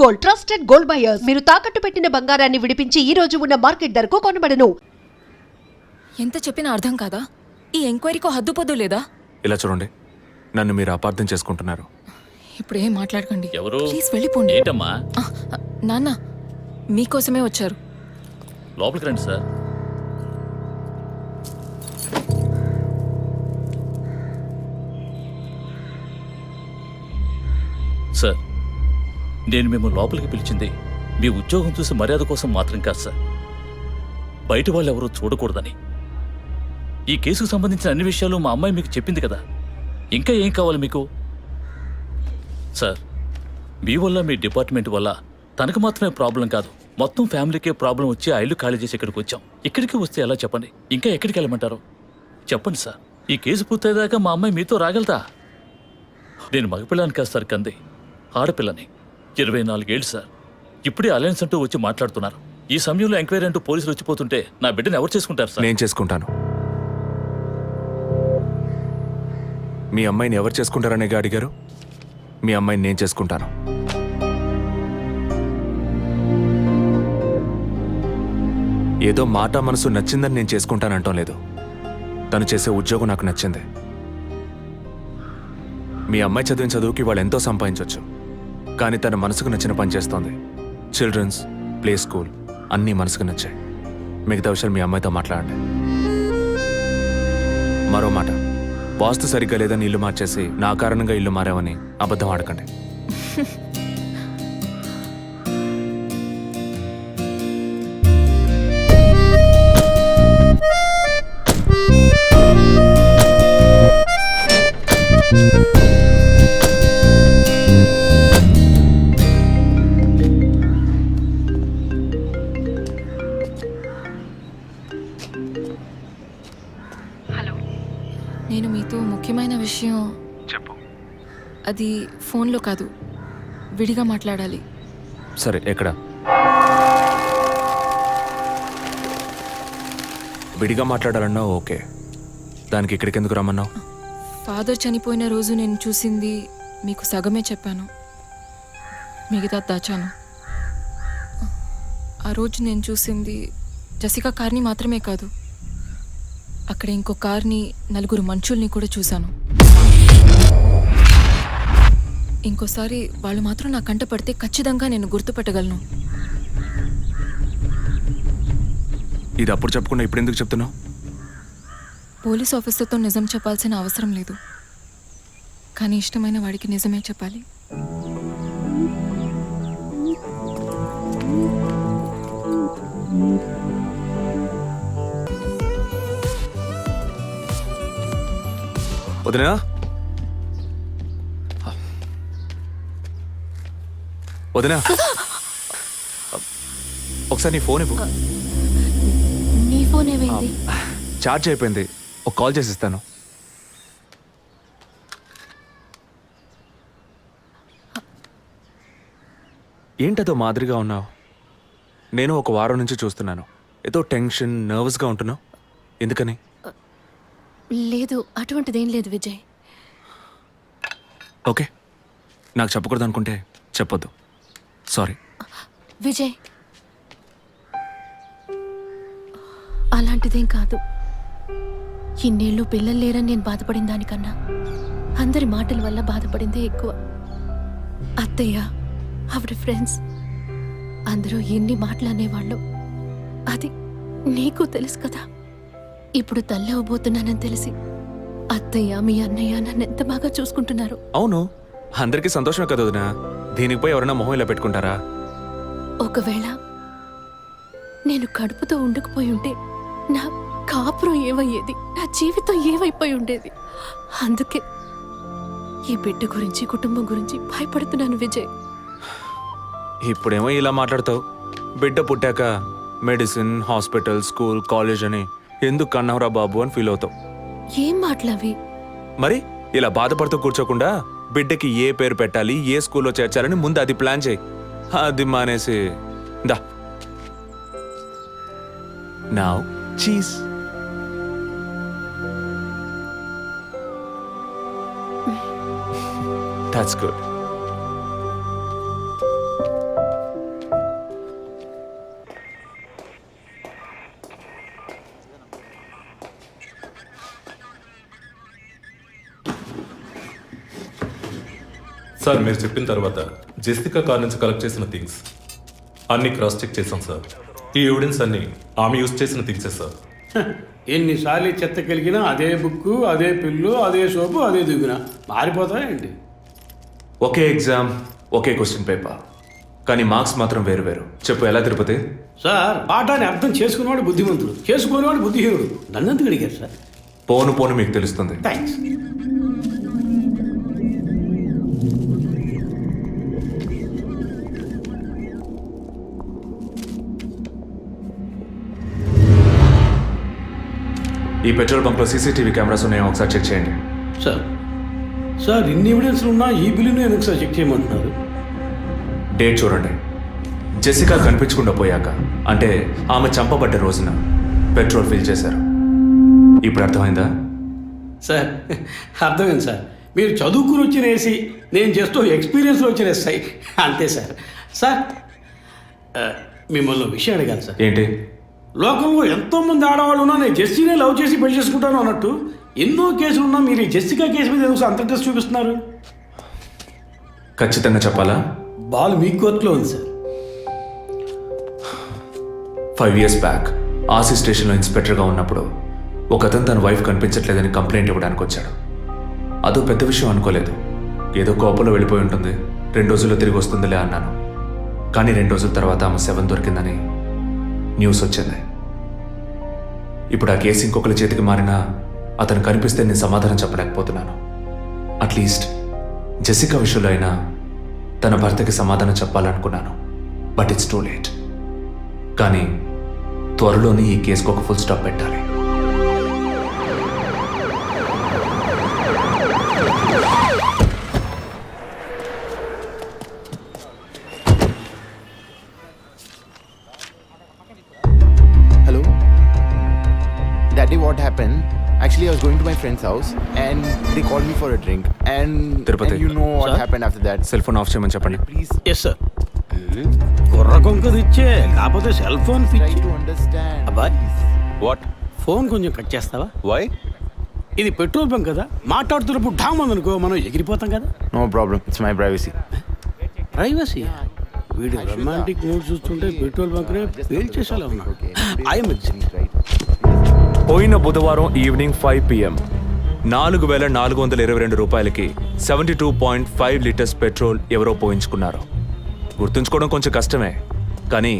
Gold, trusted gold buyers. మీరు తాకట్టు పెట్టిన బంగారాన్ని విడిపించి ఈ రోజు ఉన్న మార్కెట్ ధరకు కొనబడను. ఎంత చెప్పినా అర్థం కాదా? ఈ ఎంక్వైరీకో హద్దుపొద్దు లేదా? ఇలా చూడండి, నన్ను మీరు అపార్థం చేసుకుంటున్నారు. ఇప్పుడు ఏం మాట్లాడకండి. ఎవరు? ప్లీజ్ వెళ్ళిపోండి. ఏంటమ్మా? నాన్న మీకోసమే వచ్చారు. లోపలికి రండి సార్. సార్, నేను మిమ్మల్ని లోపలికి పిలిచింది మీ ఉద్యోగం చూసి మర్యాద కోసం మాత్రం కాదు సార్. బయట వాళ్ళు ఎవరూ చూడకూడదని. ఈ కేసుకు సంబంధించిన అన్ని విషయాలు మా అమ్మాయి మీకు చెప్పింది కదా. ఇంకా ఏం కావాలి మీకు? సార్, మీ వల్ల మీ డిపార్ట్మెంట్ వల్ల తనకు మాత్రమే ప్రాబ్లం కాదు, మొత్తం ఫ్యామిలీకే ప్రాబ్లం వచ్చి ఆ ఇల్లు ఖాళీ చేసి ఇక్కడికి వచ్చాం. ఇక్కడికి వస్తే ఎలా చెప్పండి? ఇంకా ఎక్కడికి వెళ్ళమంటారు చెప్పండి సార్. ఈ కేసు పూర్తయ్యేదాకా మా అమ్మాయి మీతో రాగలదా? నేను మగపిల్లని కాదు సార్, కంది ఆడపిల్లని. 24 ఏళ్ళు సార్. ఇప్పుడే అలయన్స్ అంటూ వచ్చి మాట్లాడుతున్నారు. ఈ సమయంలో ఎంక్వైరీ అంటూ పోలీసులు వచ్చిపోతుంటే నా బిడ్డను ఎవరు చేసుకుంటారు సార్? నేను చేసుకుంటాను. మీ అమ్మాయిని ఎవరు చేసుకుంటారనే అడిగారు. మీ అమ్మాయిని నేను చేసుకుంటాను. ఏదో మాట మనసు నచ్చిందని నేను చేసుకుంటానంటాం లేదు. తను చేసే ఉద్యోగం నాకు నచ్చింది. మీ అమ్మాయి చదివిన చదువుకి వాళ్ళు ఎంతో సంపాదించవచ్చు, కానీ తన మనసుకు నచ్చిన పని చేస్తోంది. చిల్డ్రన్స్ ప్లే స్కూల్ అన్నీ మనసుకు నచ్చాయి. మిగతా విషయాలు మీ అమ్మాయితో మాట్లాడండి. మరో మాట, వాస్తు సరిగ్గా లేదని ఇల్లు మార్చేసి నా కారణంగా ఇల్లు మారామని అబద్ధం ఆడకండి. నేను మీతో ముఖ్యమైన విషయం చెప్పు. అది ఫోన్లో కాదు, విడిగా మాట్లాడాలి. సరే, ఎక్కడ? విడిగా మాట్లాడాలన్నా ఓకే. దానికి ఇక్కడికి ఎందుకు రమ్మన్నావు? ఫాదర్ చనిపోయిన రోజు నేను చూసింది మీకు సగమే చెప్పాను, మిగతా దాచాను. ఆ రోజు నేను చూసింది జసికా కార్ని మాత్రమే కాదు, అక్కడ ఇంకో కార్ని, 4 మనుషుల్ని కూడా చూశాను. ఇంకోసారి వాళ్ళు మాత్రం నా కంట పడితే ఖచ్చితంగా నేను గుర్తుపట్టగలను. ఇది అప్పుడు చెప్పకుండా ఇప్పుడు ఎందుకు చెప్తున్నావు? పోలీస్ ఆఫీసర్తో నిజం చెప్పాల్సిన అవసరం లేదు, కానీ ఇష్టమైన వాడికి నిజమే చెప్పాలి. వదినా, వదినా, ఒకసారి నీ ఫోన్ ఇవ్వు. నీ ఫోన్ ఏమైంది? ఛార్జ్ అయిపోయింది, ఒక కాల్ చేసి ఇస్తాను. ఏంటదో మాదిరిగా ఉన్నావు? నేను ఒక వారం నుంచి చూస్తున్నాను. ఏదో టెన్షన్, నర్వస్గా ఉంటున్నావు. ఎందుకని? లేదు, అటువంటిదేం లేదు విజయ్. ఓకే, నాకు చెప్పకూడదు అనుకుంటే చెప్పొద్దు. సారీ. విజయ్, అలాంటిదేం కాదు. ఇన్నేళ్ళు పిల్లలు లేరని నేను బాధపడిన దానికన్నా అందరి మాటల వల్ల బాధపడిందే ఎక్కువ. అత్తయ్య, ఆవిడ ఫ్రెండ్స్ అందరూ ఎన్ని మాటలు అనేవాళ్ళు, అది నీకు తెలుసు కదా. ఇప్పుడు తల్లి అవ్వబోతున్నానని తెలిసి అత్తయ్య, మీ అన్నయ్య నన్ను ఎంత బాగా చూసుకుంటున్నారు. అవును, అందరికీ సంతోషమే కదా వదినా. దీనికి పోయి ఎవరైనా మొహం ఇలా పెట్టుకుంటారా? ఒకవేళ నేను కడుపుతో ఉండకపోయి ఉంటే నా కాపురం ఏమయ్యేది, నా జీవితం ఏమైపోయి ఉండేది. అందుకే ఈ బిడ్డ గురించి, కుటుంబం గురించి భయపడుతున్నాను విజయ్. ఇప్పుడేమో ఇలా మాట్లాడతావు. బిడ్డ పుట్టాక మెడిసిన్, హాస్పిటల్, స్కూల్, కాలేజ్ అని ఎందుకు కన్నావురా బాబు అని ఫీల్ అవుతావు. ఏం మాటలవి? మరి ఇలా బాధపడుతూ కూర్చోకుండా బిడ్డకి ఏ పేరు పెట్టాలి, ఏ స్కూల్లో చేర్చాలని ముందు అది ప్లాన్ చేయి. అది మానేసి దా నౌ చీజ్. That's good. సార్ మీరు చెప్పిన తర్వాత జెసికా కార్ నుంచి కలెక్ట్ చేసిన థింగ్స్ అన్ని క్రాస్ చెక్ చేశాం సార్. ఈ ఎవిడెన్స్ అన్ని ఆమె యూజ్ చేసిన థింగ్సే సార్. ఎన్నిసార్లు చెత్త కలిగినా అదే బుక్కు, అదే పిల్లు, అదే సోపు, అదే దిగున మారిపోతాయండి. ఒకే ఎగ్జామ్, ఒకే క్వశ్చన్ పేపర్, కానీ మార్క్స్ మాత్రం వేరు వేరు. చెప్పు ఎలా తిరుపతి? సార్ పాఠాన్ని అర్థం చేసుకునేవాడు బుద్ధిమంతుడు, చేసుకునేవాడు బుద్ధిహీనుడు. నన్నెందుకు అడిగారు సార్? పోను పోను మీకు తెలుస్తుంది. థ్యాంక్స్. ఈ పెట్రోల్ బంక్లో సీసీటీవీ కెమెరాస్ ఉన్నాయో ఒకసారి చెక్ చేయండి. సార్ సార్ ఇన్ని ఎవిడెన్స్లు ఉన్నా ఈ బిల్లును ఎందుకు సార్ చెక్ చేయమంటున్నారు? డేట్ చూడండి. జెసికా కనిపించకుండా పోయాక, అంటే ఆమె చంపబడ్డ రోజున పెట్రోల్ ఫిల్ చేశారు. ఇప్పుడు అర్థమైందా? సార్ అర్థమైంది సార్. మీరు చదువుకుని వచ్చిన ఏసీ, నేను జస్ట్ ఎక్స్పీరియన్స్లో వచ్చిన ఎస్ఐ, అంతే సార్. సార్ మిమ్మల్ని విషయం అడగాలి సార్. ఏంటి? లోకంలో ఎంతోమంది ఆడవాళ్ళు ఉన్నా నేను జెస్సీనే లవ్ చేసి పెళ్లి చేసుకుంటాను అన్నట్టు ఎన్నో కేసులు ఉన్నా మీరు ఈ జెస్సికా కేసు మీద ఎందుకు అంత ఇంట్రెస్ట్ చూపిస్తున్నారు? ఖచ్చితంగా చెప్పాలా? బాల్ మీ కోర్టులో ఉంది సార్. 5 years బ్యాక్ ఆర్సీ స్టేషన్లో ఇన్స్పెక్టర్గా ఉన్నప్పుడు ఒకతను తన వైఫ్ కనిపించట్లేదని కంప్లైంట్ ఇవ్వడానికి వచ్చాడు. అదో పెద్ద విషయం అనుకోలేదు. ఏదో కోపంలో వెళ్ళిపోయి ఉంటుంది, 2 రోజుల్లో తిరిగి వస్తుందిలే అన్నాను. కానీ 2 రోజుల తర్వాత ఆమె శవం దొరికిందని న్యూస్ వచ్చింది. ఇప్పుడు ఆ కేసు ఇంకొకరి చేతికి మారినా అతను కనిపిస్తే నేను సమాధానం చెప్పలేకపోతున్నాను. అట్లీస్ట్ జెసికా విషయంలో అయినా తన భర్తకి సమాధానం చెప్పాలనుకున్నాను. But it's too late. కానీ త్వరలోనే ఈ కేసుకు ఒక ఫుల్ స్టాప్ పెట్టాలి. Hello? Daddy, what happened? Actually, I was going to my friend's house and they called me for a drink. And Tirupati. you know what Sir? happened after that. Cell phone off చేయమని చెప్పండి. Please yes sir. కుర్ర కొంకది ఇచ్చే, కాకపోతే cell phone try పిచ్చి. to understand. అబ్బాయ్ what? Phone కొంచెం cut చేస్తావా? వై? ఇది పెట్రోల్ బంక్ కదా, మాట్లాడుతున్నప్పుడు ఢామ్ అనుకో మనం ఎగిరిపోతాం కదా. No problem. It's my privacy. Privacy. వీడు రొమాంటిక్ మూడ్ చూస్తుంటే పెట్రోల్ బంక్ నే ఫెయిల్ చేసేలా ఉన్నాడు. I'm Right? పోయిన బుధవారం ఈవినింగ్ 5 PM 4,422 రూపాయలకి 72.5 లీటర్స్ పెట్రోల్ ఎవరో పోయించుకున్నారు. గుర్తుంచుకోవడం కొంచెం కష్టమే, కానీ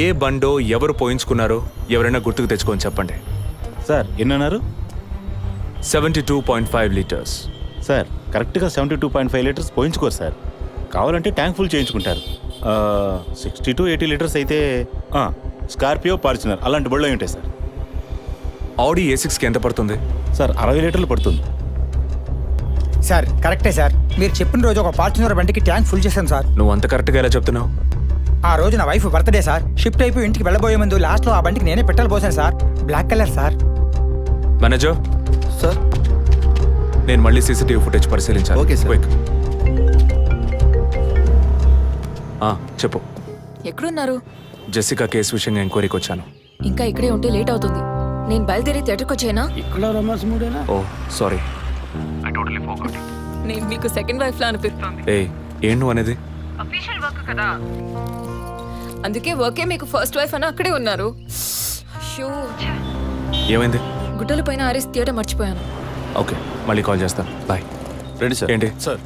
ఏ బండో ఎవరు పోయించుకున్నారో ఎవరైనా గుర్తుకు తెచ్చుకొని చెప్పండి. సార్ ఎన్నన్నారు? 72.5 లీటర్స్. సార్ కరెక్ట్గా 72.5 లీటర్స్ పోయించుకోరు సార్. కావాలంటే ట్యాంక్ ఫుల్ చేయించుకుంటారు. 60 to 80 లీటర్స్ అయితే స్కార్పియో, ఫార్చునర్ అలాంటి బళ్ళు అయి ఉంటాయి సార్. ఆడి A6కి ఎంత పడుతుంది? సార్ 60 లీటర్లు పడుతుంది. సార్ కరెక్టే సార్. మీరు చెప్పిన రోజు ఒక ఫార్చునర్ బండికి ట్యాంక్ ఫుల్ చేశాను సార్. నువ్వు అంత కరెక్ట్గా ఎలా చెప్తున్నావు? ఆ రోజు నా వైఫ్ బర్త్డే సార్. షిఫ్ట్ అయిపోయి ఇంటికి వెళ్ళబోయే ముందు లాస్ట్లో ఆ బండికి నేనే పెట్రోల్ పోసాను sir. Black colour sir. Manager Sir? నేను మళ్ళీ సీసీటీవీ ఫుటేజ్ పరిశీలించాలి. Okay, sir. Quick. చెప్పు. ఎక్కడున్నారు? జెసికా కేసు విషయంగా ఎంక్వైరీకి వచ్చాను. ఇంకా ఇక్కడే ఉంటే లేట్ అవుతుంది. నేను బయలుదేరి థియేటర్కి వచ్చేనా? ఇక్కడ రొమాన్స్ మూడేనా? ఓ సారీ. నేను మీకు సెకండ్ వైఫ్ లా అనిపిస్తుంది. ఏం నువ్వు అనేది? అందుకే వర్కే మీకు ఫస్ట్ వైఫ్ అని అక్కడే ఉన్నారు. అయ్యో, ఏమైంది? గుడ్డల పైన ఆరేసి థియేటర్ మర్చిపోయాను. ఓకే, మళ్ళీ కాల్ చేస్తాను. బాయ్. Ready sir. ఏంటి? సార్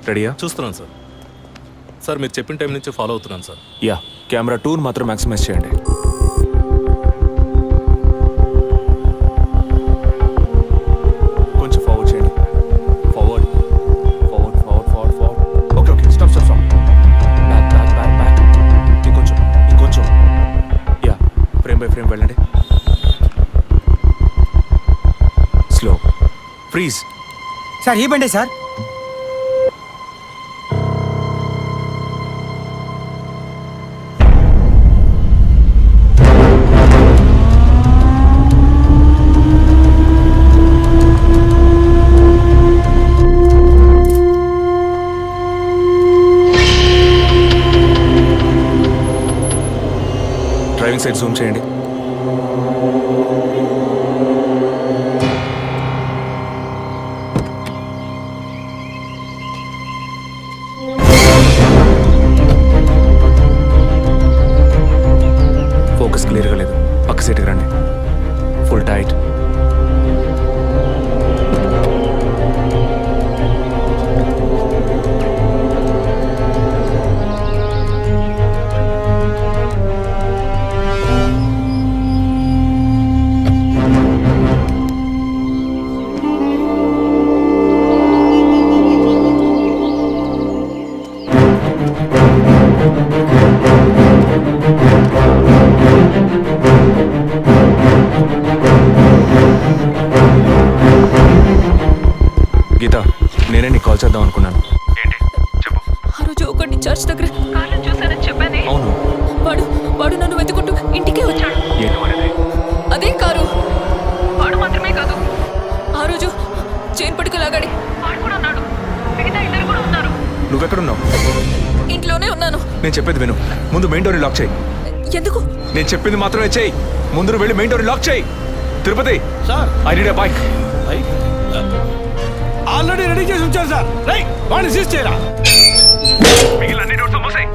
రెడీయా? చూస్తున్నాను సార్. సార్ మీరు చెప్పిన టైం నుంచి ఫాలో అవుతున్నాను సార్. యా, కెమెరా 2 మాత్రం మ్యాక్సిమైజ్ చేయండి. కొంచెం ఫార్వర్డ్ చేయండి. Forward forward forward forward forward. Okay okay, stop stop stop. Back back back back. ఇంకొంచెం ఇంకొంచెం. యా, ఫ్రేమ్ బై ఫ్రేమ్ వెళ్ళండి. స్లో. ఫ్రీజ్. సార్ ఈ బండే సార్. డ్రైవింగ్ సైడ్ జూమ్ చేయండి. గీత, నేనే నీకు కాల్ చేద్దాం అనుకున్నాను. ఏంటి చెప్పు. ఆ రోజు ఒకడిని చర్చ్ దగ్గర కార్లో చూశానని చెప్పానే. అవును. వాడు నన్ను వెతుకుంటూ ఇంటికే వచ్చాడు. ఏంటి వాడిది? అదే కారు. వాడు మాత్రమే కాదు, ఆ రోజు చైన్ పట్టుకు లాగాడి వాడు కూడా ఉన్నాడు. మిగతా ఇద్దరు కూడా ఉన్నారు. నువ్వెక్కడున్నావు? ఇంట్లోనే ఉన్నాను. నేను చెప్పేది విను. ముందు మెయిన్ డోర్ని లాక్ చేయి. ఎందుకు? నేను చెప్పింది మాత్రమే చేయి. ముందు నువ్వు వెళ్ళి మెయిన్ డోర్ని లాక్ చేయి. Tirupati, sir I need a bike. Already ready చేసి ఉంచారు సార్. రైట్, వాడిని సీజ్ చేయరా. మిగిలిన అన్ని డోర్స్ మూసేయ్.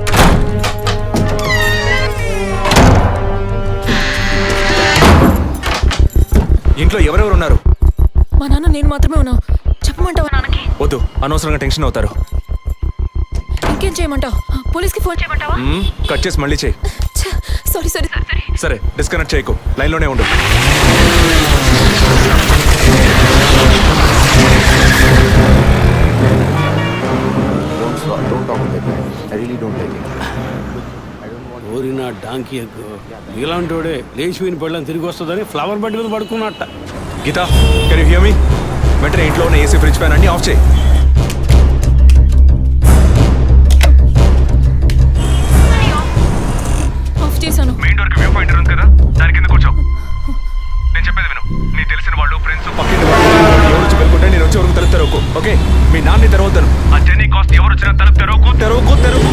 ఇంట్లో ఎవరెవరు ఉన్నారు? మా నాన్న నేను మాత్రమే ఉన్నావు. చెప్పమంటావా నాన్నకి? వద్దు, అనవసరంగా టెన్షన్ అవుతారు. ఇంకేం చేయమంటావు? పోలీస్కి ఫోన్ చేయమంటావా? కట్ చేసి మళ్ళీ చేయి. సారీ సరే సరే సరే, డిస్కనెక్ట్ చేయకు, లైన్లోనే ఉండు. Don't talk like that. I really don't like it. ఓరినా డాంకీ ఎక్కువ ఇలాంటి వాడే లేచిపోయిన పళ్ళని తిరిగి వస్తుందని ఫ్లవర్ బెడ్ మీద పడుకున్నట్ట. గీత, కెన్ యు హియర్ మీ? వెంటనే ఇంట్లో ఉన్న ఏసీ, ఫ్రిడ్జ్, ఫ్యాన్ అన్ని ఆఫ్ చేయి. ఆఫ్ చేశాను. మెయిన్ డోర్ కి వ్యూ పాయింట్ ఉంది కదా, దాని కింద కూర్చో. నేను చెప్పేది విను. నీ తెలిసిన వాళ్ళు, ఫ్రెండ్స్, పక్కింటి వాళ్ళు ఎవరు వచ్చి పెట్టుకుంటే నేను వచ్చే వరకు తలుపు తెరవకు. ఓకే? మీ నాన్ని తెరవద్దాను. ఆ జర్నీ కాస్ట్ ఎవరు వచ్చినా తలుపు తెరవకు, తెరవకు, తెరవకు.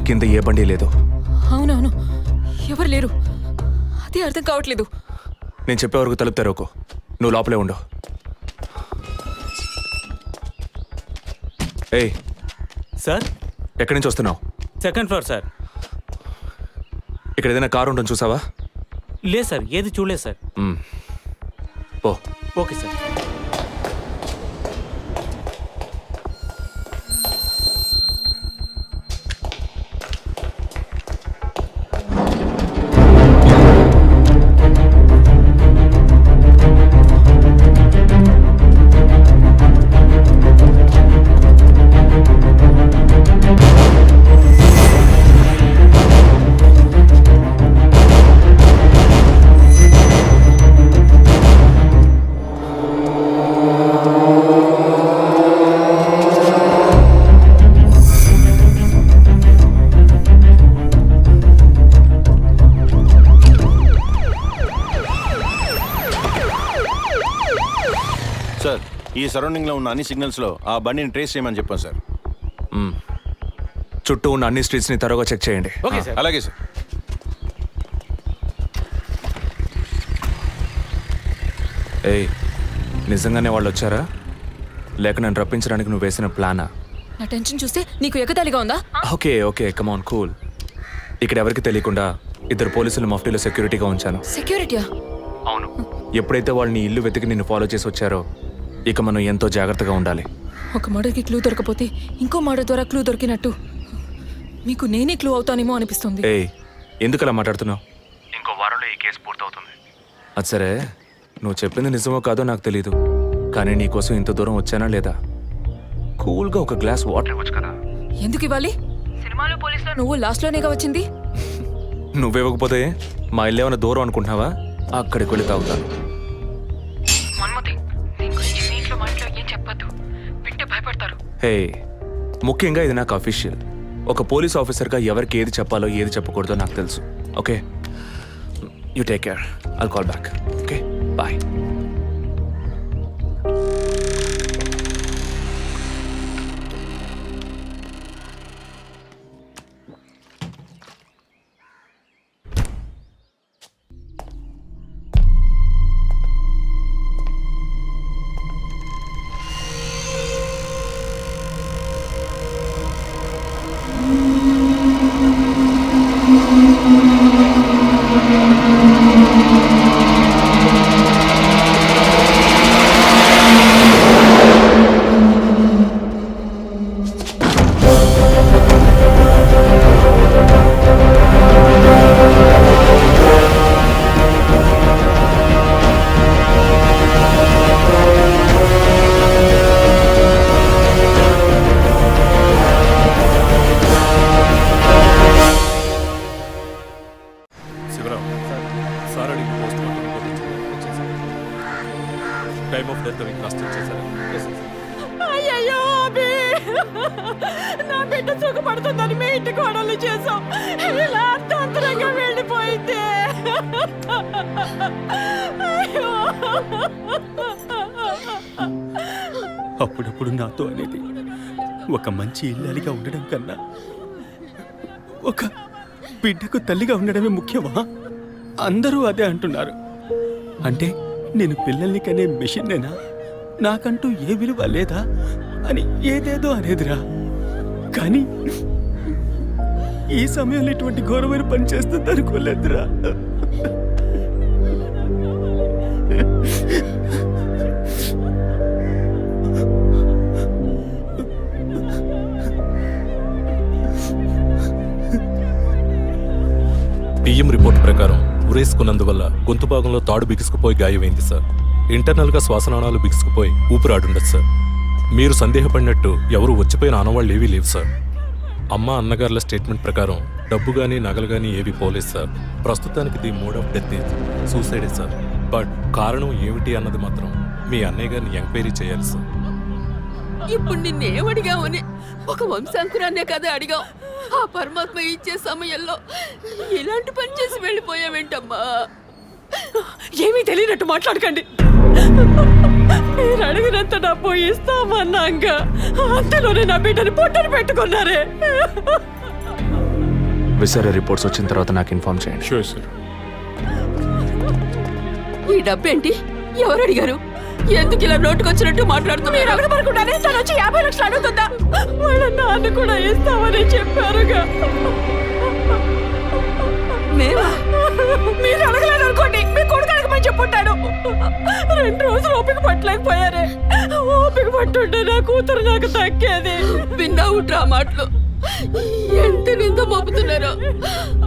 కింద ఏ బండి లేదు. అవునవును, ఎవరు లేరు. అదే అర్థం కావట్లేదు. నేను చెప్పే వరకు తలుపు తెరవకు. నువ్వు లోపలే ఉండు. ఏయ్ సార్, ఎక్కడి నుంచి వస్తున్నావు? Second floor sir. ఇక్కడ ఏదైనా కారు ఉంటుంది చూసావా? లేదు సార్, ఏది చూడలేదు సార్. ఓ ఓకే సార్. సార్, ఈ సరౌండింగ్లో ఉన్న అన్ని సిగ్నల్స్లో ఆ బండిని ట్రేస్ చేయమని చెప్పాను సార్. చుట్టూ ఉన్న అన్ని స్ట్రీట్స్ని త్వరగా చెక్ చేయండి. Okay sir. అలాగే సార్. ఏయ్, నిజంగానే వాళ్ళు వచ్చారా, లేక నన్ను రప్పించడానికి నువ్వు వేసిన ప్లానా? నా టెన్షన్ చూస్తే నీకు ఎగతాళిగా ఉందా? ఓకే ఓకే, కమాన్ కూల్. ఇక్కడ ఎవరికి తెలియకుండా ఇద్దరు పోలీసులు మఫ్టీలో సెక్యూరిటీగా ఉంచాను. సెక్యూరిటీయా? అవును. ఎప్పుడైతే వాళ్ళు నీ ఇల్లు వెతికి నిన్ను ఫాలో చేసి వచ్చారో, ఇక మనం ఎంతో జాగ్రత్తగా ఉండాలి. ఒక మర్డర్కి క్లూ దొరకపోతే ఇంకో మర్డర్ ద్వారా క్లూ దొరికినట్టు మీకు నేనే క్లూ అవుతానేమో అనిపిస్తుంది. ఏయ్, ఎందుకు అలా మాట్లాడుతున్నావు? ఇంకో వారంలో ఈ కేసు పూర్తవుతుంది. అది సరే, నువ్వు చెప్పింది నిజమో కాదో నాకు తెలీదు, కానీ నీకోసం ఇంత దూరం వచ్చానా లేదా? కూల్గా ఒక గ్లాస్ వాటర్ ఇవ్వచ్చు కదా. ఎందుకు ఇవ్వాలి? సినిమాలో పోలీసులో నువ్వు లాస్ట్లోనేగా వచ్చింది. నువ్వివ్వకపోతే మా ఇల్లు ఏమైనా దూరం అనుకుంటున్నావా? అక్కడికి వెళ్ళి తాగుతాను. హే, ముఖ్యంగా ఇది నాకు అఫీషియల్. ఒక పోలీస్ ఆఫీసర్గా ఎవరికి ఏది చెప్పాలో ఏది చెప్పకూడదో నాకు తెలుసు. Okay, you take care. I'll call back. Okay, bye. Sivaram sir అడిగిన పోస్ట్ మార్టం రిపోర్ట్ వచ్చేసారు. టైమ్ ఆఫ్ డెత్ అవి క్రాస్ చెక్ చేశారు. అయ్యయ్యో అభి, నా బిడ్డ సుఖపడుతుందని మీ ఇంటి కోడలు చేసాం, ఇలా అర్థాంతరంగా వెళ్ళిపోయింది. అయ్యో. అప్పుడప్పుడు నాతో అనేది ఒక మంచి ఇల్లాలిగా ఉండడం కన్నా ఒక బిడ్డకు తల్లిగా ఉండడమే ముఖ్యమా? అందరూ అదే అంటున్నారు. అంటే నేను పిల్లల్ని కనే మెషిన్నేనా, నాకంటూ ఏ విలువ లేదా అని ఏదేదో అనేదిరా. కానీ ఈ సమయంలో ఇటువంటి ఘోరమైన పని చేస్తుంది అనుకోలేదురా. టీఎం రిపోర్ట్ ప్రకారం ఉరేసుకున్నందువల్ల గొంతు భాగంలో తాడు బిగుసుకుపోయి గాయమైంది సార్. ఇంటర్నల్గా శ్వాసనాళాలు బిగుసుకుపోయి ఊపిరాడుండదు సార్. మీరు సందేహపడినట్టు ఎవరు వచ్చిపోయిన ఆనవాళ్ళు ఏవీ లేవు సార్. అమ్మ అన్నగారుల స్టేట్మెంట్ ప్రకారం డబ్బు కానీ నగలు కానీ ఏవి పోలేదు సార్. ప్రస్తుతానికి ది మోడ్ ఆఫ్ డెత్ సూసైడే సార్. బట్ కారణం ఏమిటి అన్నది మాత్రం మీ అన్నయ్య గారిని ఎంక్వైరీ చేయాలి సార్. ఇప్పుడు నిన్నేమడిగామని ఒక వంశాంకురాన్నే కదా అడిగాం. ఆ పరమాత్మ ఇచ్చే సమయంలో ఇలాంటి పని చేసి వెళ్ళిపోయావేంటమ్మా? ఏమీ తెలియనట్టు మాట్లాడకండి. మీరు అడిగినంత డబ్బు ఇస్తామన్నాక అంతలోనే నా బిడ్డని పొట్టను పెట్టుకున్నారే. విసరే రిపోర్ట్స్ వచ్చిన తర్వాత నాకు ఇన్ఫార్మ్ చేయండి. Sure sir. ఈ డబ్బేంటి? ఎవరు అడిగారు? ఎందుకు ఇలా నోటుకొచ్చినట్టు మాట్లాడుతున్నారు? మీరు అడగబడకుండానే తను వచ్చి 50 లక్షలు అడుగుతుందా? వాళ్ళ నాన్న కూడా ఇస్తామని చెప్పారుగా. మీరు అడగలేదు అనుకోండి, మీ కొడుకు అడగమని చెప్పుంటాడు. 2 రోజులు ఓపిక పట్టలేకపోయారే. ఓపిక పట్టుంటే నా కూతురు నాకు దక్కేది. విన్నావు డ్రా మాటలు ఎంత నింద మోపుతున్నారో.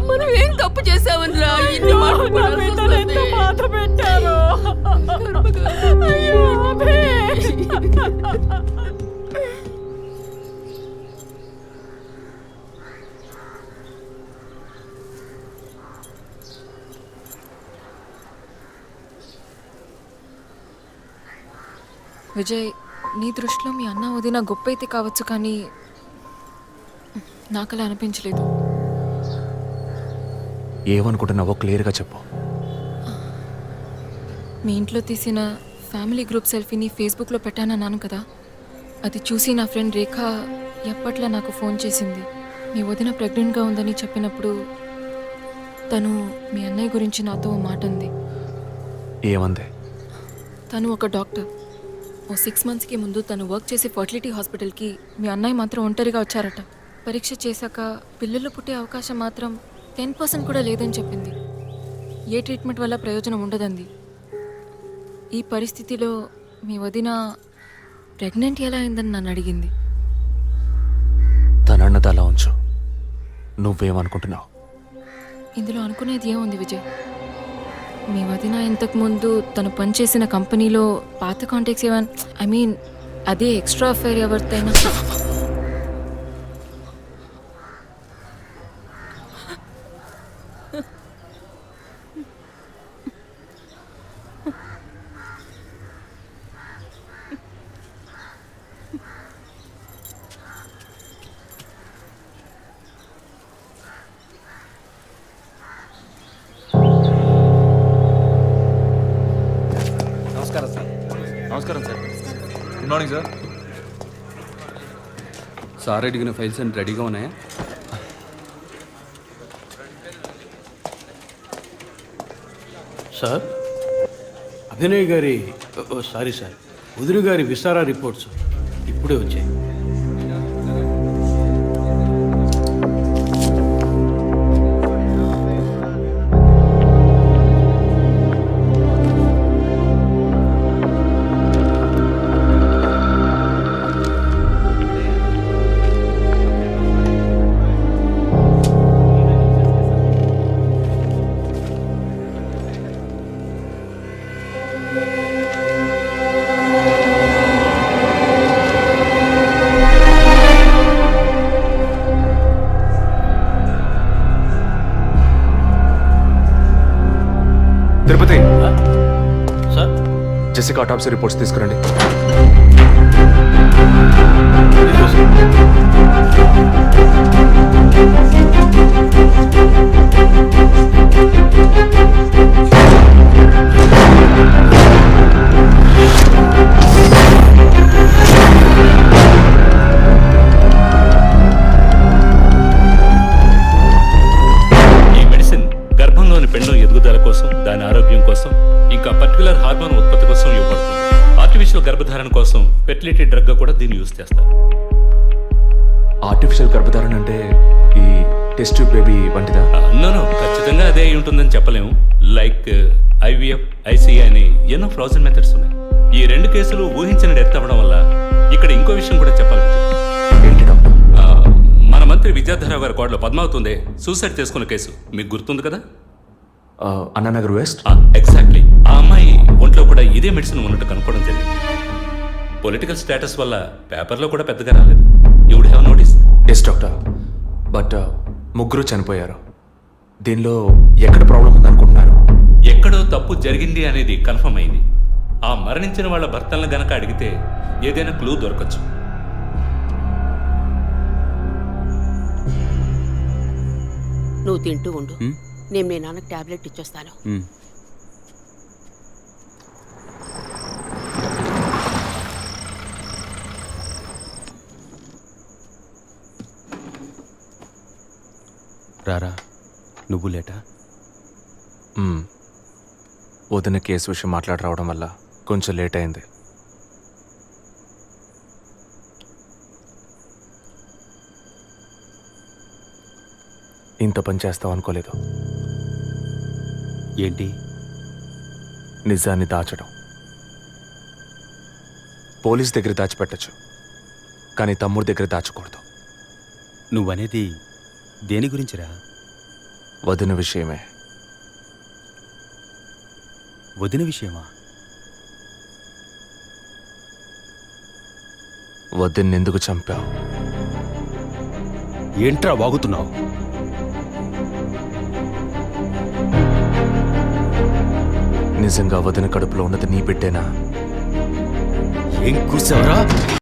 మనం ఏం తప్పు చేసామనిరా ఇన్ని మాటలు ఎంత బాధ పెట్టారు. అయ్యో అభి. విజయ్, నీ దృష్టిలో మీ అన్న వదిన గొప్ప అయితే కావచ్చు, కానీ నాకు అలా అనిపించలేదు. ఏమనుకుంటున్నావో క్లియర్గా చెప్పు. మీ ఇంట్లో తీసిన ఫ్యామిలీ గ్రూప్ సెల్ఫీని ఫేస్బుక్లో పెట్టానన్నాను కదా, అది చూసి నా ఫ్రెండ్ రేఖ ఎప్పట్లా నాకు ఫోన్ చేసింది. మీ వదిన ప్రెగ్నెంట్గా ఉందని చెప్పినప్పుడు తను మీ అన్నయ్య గురించి నాతో ఓ మాట అంది. ఏమంది? తను ఒక డాక్టర్. ఓ 6 monthsకి ముందు తను వర్క్ చేసే ఫర్టిలిటీ హాస్పిటల్కి మీ అన్నయ్య మాత్రం ఒంటరిగా వచ్చారట. పరీక్ష చేశాక పిల్లలు పుట్టే అవకాశం మాత్రం 10% కూడా లేదని చెప్పింది. ఏ ట్రీట్మెంట్ వల్ల ప్రయోజనం ఉండదంది. ఈ పరిస్థితిలో మీ వదిన ప్రెగ్నెంట్ ఎలా అయిందని నన్ను అడిగింది. తనన్నది అలా ఉంచు. నువ్వేమనుకుంటున్నావు? ఇందులో అనుకునేది ఏముంది విజయ్? మీ వదిన ఇంతకుముందు తను పనిచేసిన కంపెనీలో పాత కాంటాక్ట్స్ ఏమైనా, అదే ఎక్స్ట్రా అఫైర్ ఎవరితైనా నమస్కారం sir. Good morning sir. Sir అడిగిన ఫైల్స్ అన్ని రెడీగా ఉన్నాయా? సార్, అభినయ్ గారి సారీ సార్, ఉదిరి గారి విసారా రిపోర్ట్స్ ఇప్పుడే వచ్చాయి. తిరుపతి, సార్, జెసికా ఆటాప్సీ రిపోర్ట్స్ తీసుకురండి. ఈ మెడిసిన్ గర్భంలోని పెండం ఎదుగుదల కోసం, దాని ఆరోగ్యం కోసం, ఇంకా పర్టికులర్ హార్మోన్ ఉత్పత్తి కోసం ఇవ్వబడుతుంది. ఆర్టిఫిషియల్ గర్భధారణ కోసం ఫెర్టిలిటీ డ్రగ్ గా కూడా దీన్ని యూజ్ చేస్తారు. ఆర్టిఫిషియల్ గర్భధారణ అంటే ఈ టెస్ట్ ట్యూబ్ బేబీ వంటిదా? నో, ఖచ్చితంగా అదే అయి ఉంటుందని చెప్పలేము. లైక్ ఐవీఎఫ్, ఐసీఐ అని ఎన్నో ఫ్రోజన్ మెథడ్స్ ఉన్నాయి. ఈ రెండు కేసులు ఊహించిన డెత్ అవ్వడం వల్ల ఇక్కడ ఇంకో విషయం కూడా చెప్పాలి. ఏంటి డాక్టర్? మన మంత్రి విద్యాధరరావు గారి కోడలో పద్మావతుందే సూసైడ్ చేసుకున్న కేసు మీకు గుర్తుంది కదా? అన్నానగర్ వెస్ట్. ఎగ్జాక్ట్లీ. ఆ అమ్మాయి ఒంట్లో కూడా ఇదే మెడిసిన్ ఉన్నట్టు కనుక్కోవడం జరిగింది. పొలిటికల్ స్టేటస్ వల్ల పేపర్లో కూడా పెద్దగా రాలేదు. You would have notice. Yes doctor, but ముగ్గురు చనిపోయారు. దీనిలో ఎక్కడ ప్రాబ్లం ఉందనుకుంటున్నారు? ఎక్కడో తప్పు జరిగింది అనేది కన్ఫర్మ్ అయింది. ఆ మరణించిన వాళ్ళ భర్తలను గనక అడిగితే ఏదైనా క్లూ దొరకచ్చు. నువ్వు తింటూ ఉండు, నేను మీ నాన్నకు టాబ్లెట్ ఇచ్చొస్తాను. రారా, నువ్వు లేటా? వదిన కేసు విషయం మాట్లాడరావడం వల్ల కొంచెం లేట్ అయింది. ఇంత పని చేస్తావు అనుకోలేదు. ఏంటి? నిజాన్ని దాచడం. పోలీస్ దగ్గర దాచిపెట్టచ్చు, కానీ తమ్ముడి దగ్గర దాచకూడదు. నువ్వనేది దేని గురించిరా? వదిన విషయమే. వదిన విషయమా? వదిన్నెందుకు చంపావు? ఏంట్రా వాగుతున్నావు? నిజంగా వదిన కడుపులో ఉన్నది నీ బిడ్డేనా? ఏం కూర్చావరా?